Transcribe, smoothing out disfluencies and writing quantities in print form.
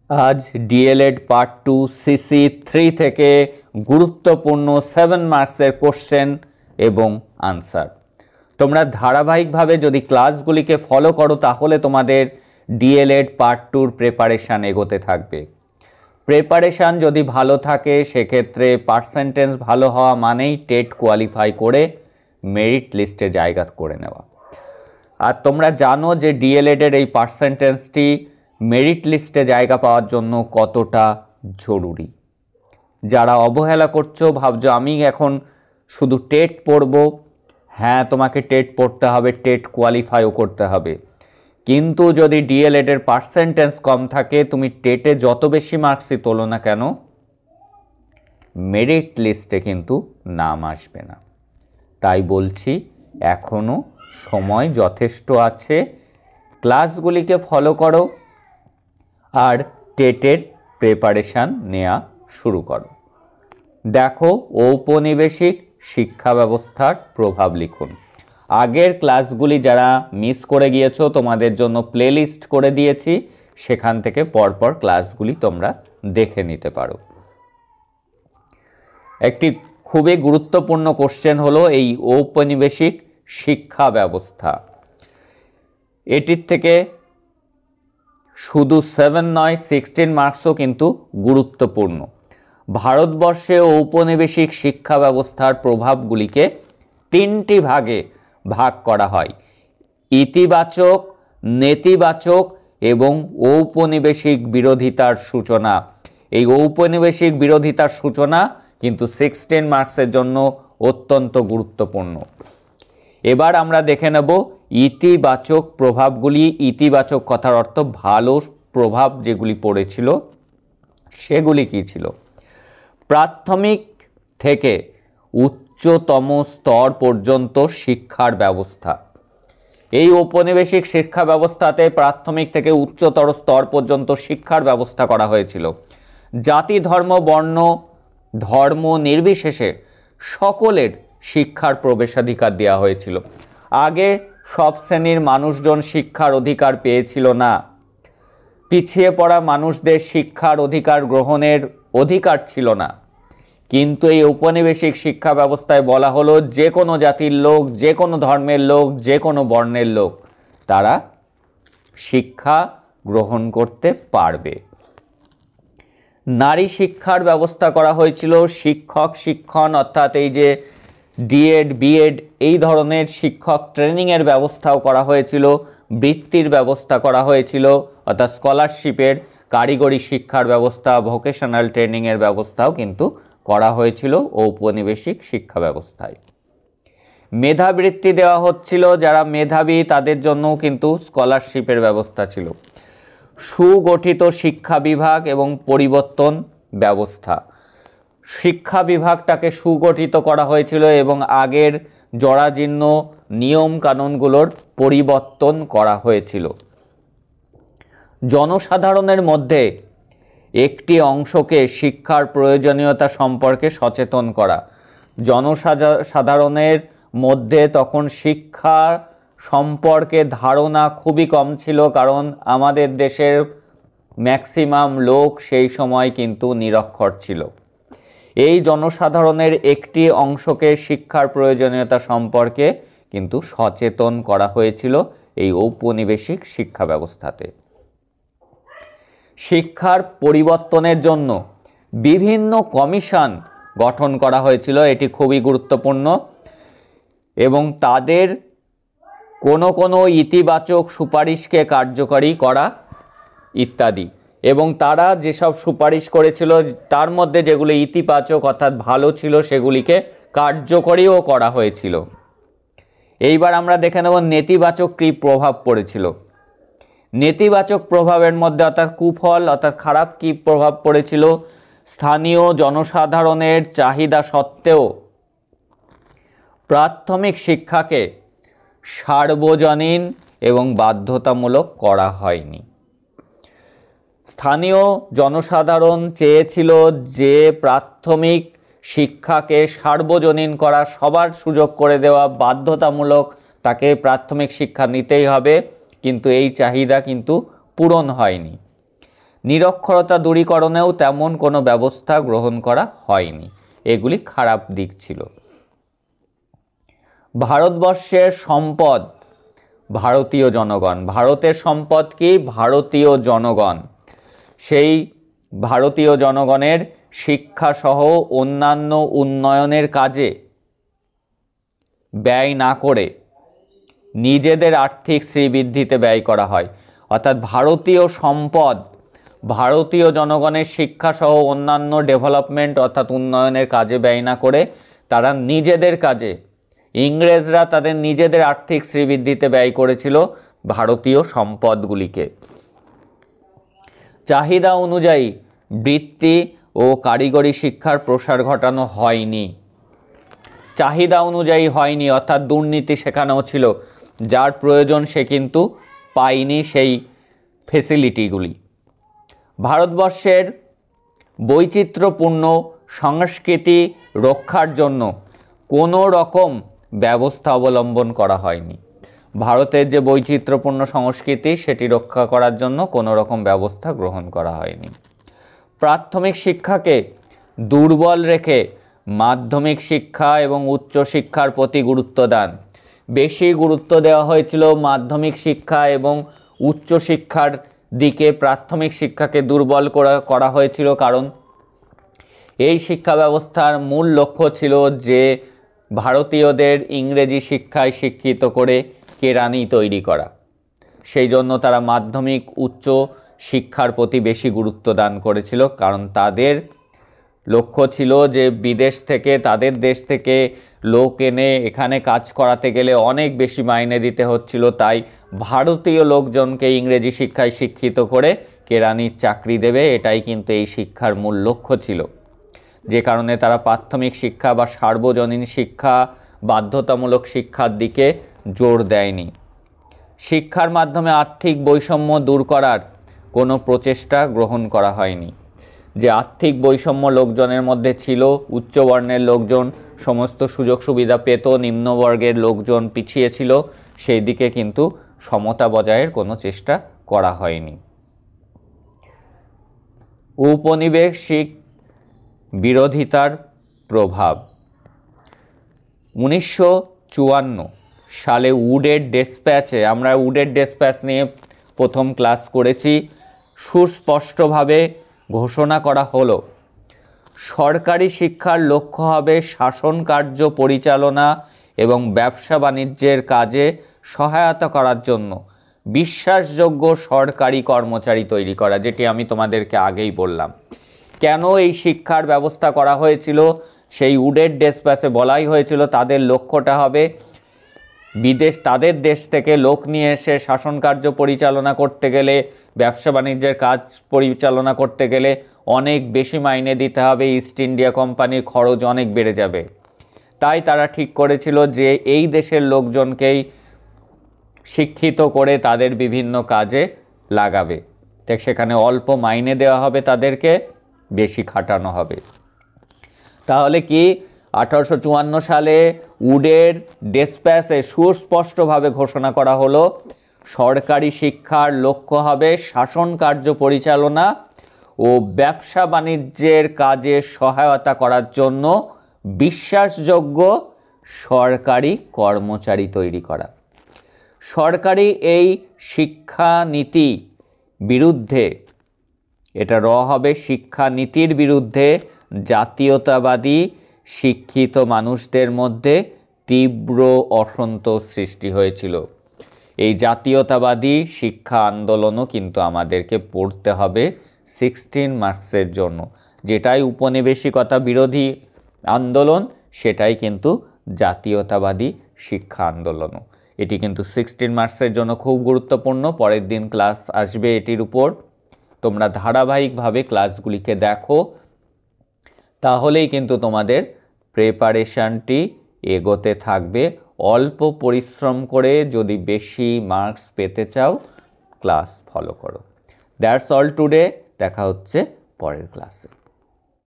आज D.El.Ed part 2 CC 3 থেকে গুরুত্বপূর্ণ 7 মার্কসের কোশ্চেন এবং আনসার। তোমরা ধারাবাহিকভাবে যদি ক্লাসগুলিকে ফলো করো তাহলে তোমাদের ডিএলএড পার্ট 2 প্রিপারেশন এগোতে থাকবে। প্রিপারেশন যদি ভালো থাকে সেক্ষেত্রে পার্সেন্টেজ ভালো হওয়া মানেই টেট কোয়ালিফাই করে মেরিট লিস্টে জায়গা করে নেওয়া। আর তোমরা জানো যে ডিএলএডের এই পার্সেন্টেজটি মেরিট লিস্টে জায়গা পাওয়ার জন্য কতটা জরুরি। যারা অবহেলা করছো, ভাবছো আমি এখন শুধু টেট পড়ব, হ্যাঁ তোমাকে টেট পড়তে হবে, টেট কোয়ালিফাইও করতে হবে, কিন্তু যদি ডিএলএডের পার্সেন্টেজ কম থাকে তুমি টেটে যত বেশি মার্কসই তোলো না কেন মেরিট লিস্টে কিন্তু নাম আসবে না। তাই বলছি এখনও সময় যথেষ্ট আছে, ক্লাসগুলিকে ফলো করো আর টেটের প্রিপারেশান নেওয়া শুরু করো। দেখো ঔপনিবেশিক শিক্ষা ব্যবস্থার প্রভাব লিখুন। আগের ক্লাসগুলি যারা মিস করে গিয়েছো তোমাদের জন্য প্লেলিস্ট করে দিয়েছি, সেখান থেকে পরপর ক্লাসগুলি তোমরা দেখে নিতে পারো। একটি খুবই গুরুত্বপূর্ণ কোশ্চেন হলো এই ঔপনিবেশিক শিক্ষা ব্যবস্থা। এটির থেকে শুধু 7 নয় 16 মার্কসও কিন্তু গুরুত্বপূর্ণ। ভারতবর্ষে ঔপনিবেশিক শিক্ষা ব্যবস্থার প্রভাবগুলিকে 3টি ভাগে ভাগ করা হয়: ইতিবাচক, নেতিবাচক এবং ঔপনিবেশিক বিরোধিতার সূচনা। এই ঔপনিবেশিক বিরোধিতার সূচনা কিন্তু 16 মার্কসের জন্য অত্যন্ত গুরুত্বপূর্ণ। এবার আমরা দেখে নেব ইতিবাচক প্রভাবগুলি। ইতিবাচক কথার অর্থ ভালো প্রভাব যেগুলি পড়েছিল সেগুলি কী ছিল। প্রাথমিক থেকে উচ্চতম স্তর পর্যন্ত শিক্ষার ব্যবস্থা। এই ঔপনিবেশিক শিক্ষা ব্যবস্থাতে প্রাথমিক থেকে উচ্চতর স্তর পর্যন্ত শিক্ষার ব্যবস্থা করা হয়েছিল। জাতি, ধর্ম, বর্ণ, ধর্ম নির্বিশেষে সকলের শিক্ষার প্রবেশাধিকার দেওয়া হয়েছিল। আগে সব শ্রেণীর মানুষজন শিক্ষার অধিকার পেয়েছিল না। পিছিয়ে পড়া মানুষদের শিক্ষার অধিকার গ্রহণের অধিকার ছিল না, কিন্তু এই ঔপনিবেশিক শিক্ষা ব্যবস্থায় বলা হলো যে কোনো জাতির লোক, যে কোনো ধর্মের লোক, যে কোনো বর্ণের লোক তারা শিক্ষা গ্রহণ করতে পারবে। নারী শিক্ষার ব্যবস্থা করা হয়েছিল। শিক্ষক শিক্ষণ অর্থাৎ এই যে ডিএড, বিএড এই ধরনের শিক্ষক ট্রেনিংয়ের ব্যবস্থাও করা হয়েছিল। বৃত্তির ব্যবস্থা করা হয়েছিল অর্থাৎ স্কলারশিপের, কারিগরি শিক্ষার ব্যবস্থা, ভোকেশনাল ট্রেনিংয়ের ব্যবস্থাও কিন্তু করা হয়েছিল ঔপনিবেশিক শিক্ষা ব্যবস্থায়। মেধাবৃত্তি দেওয়া হচ্ছিল, যারা মেধাবী তাদের জন্যও কিন্তু স্কলারশিপের ব্যবস্থা ছিল। সুগঠিত শিক্ষা বিভাগ এবং পরিবর্তন ব্যবস্থা। শিক্ষা বিভাগটাকে সুগঠিত করা হয়েছিল এবং আগের জরাজীর্ণ নিয়ম কানুনগুলোর পরিবর্তন করা হয়েছিল। জনসাধারণের মধ্যে একটি অংশকে শিক্ষার প্রয়োজনীয়তা সম্পর্কে সচেতন করা। জনসাধারণের মধ্যে তখন শিক্ষা সম্পর্কে ধারণা খুবই কম ছিল, কারণ আমাদের দেশের ম্যাক্সিমাম লোক সেই সময় কিন্তু নিরক্ষর ছিল। এই জনসাধারণের একটি অংশকে শিক্ষার প্রয়োজনীয়তা সম্পর্কে কিন্তু সচেতন করা হয়েছিল এই ঔপনিবেশিক শিক্ষা ব্যবস্থাতে। শিক্ষার পরিবর্তনের জন্য বিভিন্ন কমিশন গঠন করা হয়েছিল, এটি খুবই গুরুত্বপূর্ণ, এবং তাদের কোনো কোনো ইতিবাচক সুপারিশকে কার্যকরী করা ইত্যাদি। এবং তারা যেসব সুপারিশ করেছিল তার মধ্যে যেগুলো ইতিবাচক অর্থাৎ ভালো ছিল সেগুলিকে কার্যকরীও করা হয়েছিল। এইবার আমরা দেখে নেব নেতিবাচক কী প্রভাব পড়েছিল। নেতিবাচক প্রভাবের মধ্যে অর্থাৎ কুফল অর্থাৎ খারাপ কী প্রভাব পড়েছিল। স্থানীয় জনসাধারণের চাহিদা সত্ত্বেও প্রাথমিক শিক্ষাকে সার্বজনীন এবং বাধ্যতামূলক করা হয়নি। স্থানীয় জনসাধারণ চেয়েছিল যে প্রাথমিক শিক্ষাকে সার্বজনীন করা, সবার সুযোগ করে দেওয়া, বাধ্যতামূলক, তাকে প্রাথমিক শিক্ষা নিতেই হবে, কিন্তু এই চাহিদা কিন্তু পূরণ হয়নি। নিরক্ষরতা দূরীকরণেও তেমন কোনো ব্যবস্থা গ্রহণ করা হয়নি। এগুলি খারাপ দিক ছিল। ভারতবর্ষের সম্পদ ভারতীয় জনগণ। ভারতের সম্পদ কি? ভারতীয় জনগণ। সেই ভারতীয় জনগণের শিক্ষাসহ অন্যান্য উন্নয়নের কাজে ব্যয় না করে নিজেদের আর্থিক শ্রীবৃদ্ধিতে ব্যয় করা হয়। অর্থাৎ ভারতীয় সম্পদ ভারতীয় জনগণের শিক্ষাসহ অন্যান্য ডেভেলপমেন্ট অর্থাৎ উন্নয়নের কাজে ব্যয় না করে তারা নিজেদের কাজে, ইংরেজরা তাদের নিজেদের আর্থিক শ্রীবৃদ্ধিতে ব্যয় করেছিল ভারতীয় সম্পদগুলিকে। চাহিদা অনুযায়ী বৃত্তি ও কারিগরি শিক্ষার প্রসার ঘটানো হয়নি। চাহিদা অনুযায়ী হয়নি, অর্থাৎ দুর্নীতি সেখানেও ছিল। যার প্রয়োজন সে কিন্তু পায়নি সেই ফেসিলিটিগুলি। ভারতবর্ষের বৈচিত্র্যপূর্ণ সংস্কৃতি রক্ষার জন্য কোনো রকম ব্যবস্থা অবলম্বন করা হয়নি। ভারতের যে বৈচিত্র্যপূর্ণ সংস্কৃতি সেটি রক্ষা করার জন্য কোনো রকম ব্যবস্থা গ্রহণ করা হয়নি। প্রাথমিক শিক্ষাকে দুর্বল রেখে মাধ্যমিক শিক্ষা এবং উচ্চশিক্ষার প্রতি গুরুত্ব দান। বেশি গুরুত্ব দেওয়া হয়েছিল মাধ্যমিক শিক্ষা এবং উচ্চশিক্ষার দিকে, প্রাথমিক শিক্ষাকে দুর্বল করা হয়েছিল। কারণ এই শিক্ষা ব্যবস্থার মূল লক্ষ্য ছিল যে ভারতীয়দের ইংরেজি শিক্ষায় শিক্ষিত করে কেরানি তৈরি করা। সেই জন্য তারা মাধ্যমিক উচ্চ শিক্ষার প্রতি বেশি গুরুত্ব দান করেছিল। কারণ তাদের লক্ষ্য ছিল যে বিদেশ থেকে, তাদের দেশ থেকে লোক এনে এখানে কাজ করাতে গেলে অনেক বেশি মাইনে দিতে হচ্ছিল। তাই ভারতীয় লোকজনকে ইংরেজি শিক্ষায় শিক্ষিত করে কেরানির চাকরি দেবে, এটাই কিন্তু এই শিক্ষার মূল লক্ষ্য ছিল। যে কারণে তারা প্রাথমিক শিক্ষা বা সার্বজনীন শিক্ষা, বাধ্যতামূলক শিক্ষার দিকে জোর দেয়নি। শিক্ষার মাধ্যমে আর্থিক বৈষম্য দূর করার কোনো প্রচেষ্টা গ্রহণ করা হয়নি। যে আর্থিক বৈষম্য লোকজনের মধ্যে ছিল, উচ্চবর্ণের লোকজন সমস্ত সুযোগ সুবিধা পেত, নিম্নবর্গের লোকজন পিছিয়ে ছিল, সেই দিকে কিন্তু সমতা বজায়ের কোনো চেষ্টা করা হয়নি। ঔপনিবেশিক বিরোধিতার প্রভাব। 1954 সালে উডের ডেসপ্যাচে, আমরা উডের ডেসপ্যাচ নিয়ে প্রথম ক্লাস করেছি, সুস্পষ্টভাবে ঘোষণা করা হলো সরকারি শিক্ষার লক্ষ্য হবে শাসন কার্য পরিচালনা এবং ব্যবসা বাণিজ্যের কাজে সহায়তা করার জন্য বিশ্বাসযোগ্য সরকারি কর্মচারী তৈরি করা, যেটি আমি তোমাদেরকে আগেই বললাম। কেন এই শিক্ষার ব্যবস্থা করা হয়েছিল? সেই উডের ডেসপ্যাচে বলাই হয়েছিল তাদের লক্ষ্যটা হবে তাদের দেশ থেকে লোক নিয়ে এসে শাসন কার্য পরিচালনা করতে গেলে, ব্যবসা বাণিজ্যের কাজ পরিচালনা করতে গেলে অনেক বেশি মাইনে দিতে হবে, ইস্ট ইন্ডিয়া কোম্পানির খরচ অনেক বেড়ে যাবে। তাই তারা ঠিক করেছিল যে এই দেশের লোকজনকেই শিক্ষিত করে তাদের বিভিন্ন কাজে লাগাবে। ঠিক সেখানে অল্প মাইনে দেওয়া হবে, তাদেরকে বেশি খাটানো হবে। তাহলে কি 1854 সালে উডের ডেসপ্যাচে সুস্পষ্টভাবে ঘোষণা করা হলো সরকারি শিক্ষার লক্ষ্য হবে শাসন কার্য পরিচালনা ও ব্যবসা বাণিজ্যের কাজে সহায়তা করার জন্য বিশ্বাসযোগ্য সরকারি কর্মচারী তৈরি করা। সরকারি এই শিক্ষানীতি বিরুদ্ধে, এটা হবে শিক্ষানীতির বিরুদ্ধে জাতীয়তাবাদী শিক্ষিত মানুষদের মধ্যে তীব্র অসন্তোষ সৃষ্টি হয়েছিল। এই জাতীয়তাবাদী শিক্ষা আন্দোলনও কিন্তু আমাদেরকে পড়তে হবে 16 মার্চের জন্য। যেটাই উপনিবেশিকতা বিরোধী আন্দোলন, সেটাই কিন্তু জাতীয়তাবাদী শিক্ষা আন্দোলনও। এটি কিন্তু 16 মার্চের জন্য খুব গুরুত্বপূর্ণ। পরের দিন ক্লাস আসবে এটির উপর। তোমরা ধারাবাহিকভাবে ক্লাসগুলিকে দেখো, তাহলেই কিন্তু তোমাদের প্রিপারেশনটি এগোতে থাকবে। অল্প পরিশ্রম করে যদি বেশি মার্কস পেতে চাও, ক্লাস ফলো করো। That's all today. দেখা হচ্ছে পরের ক্লাসে।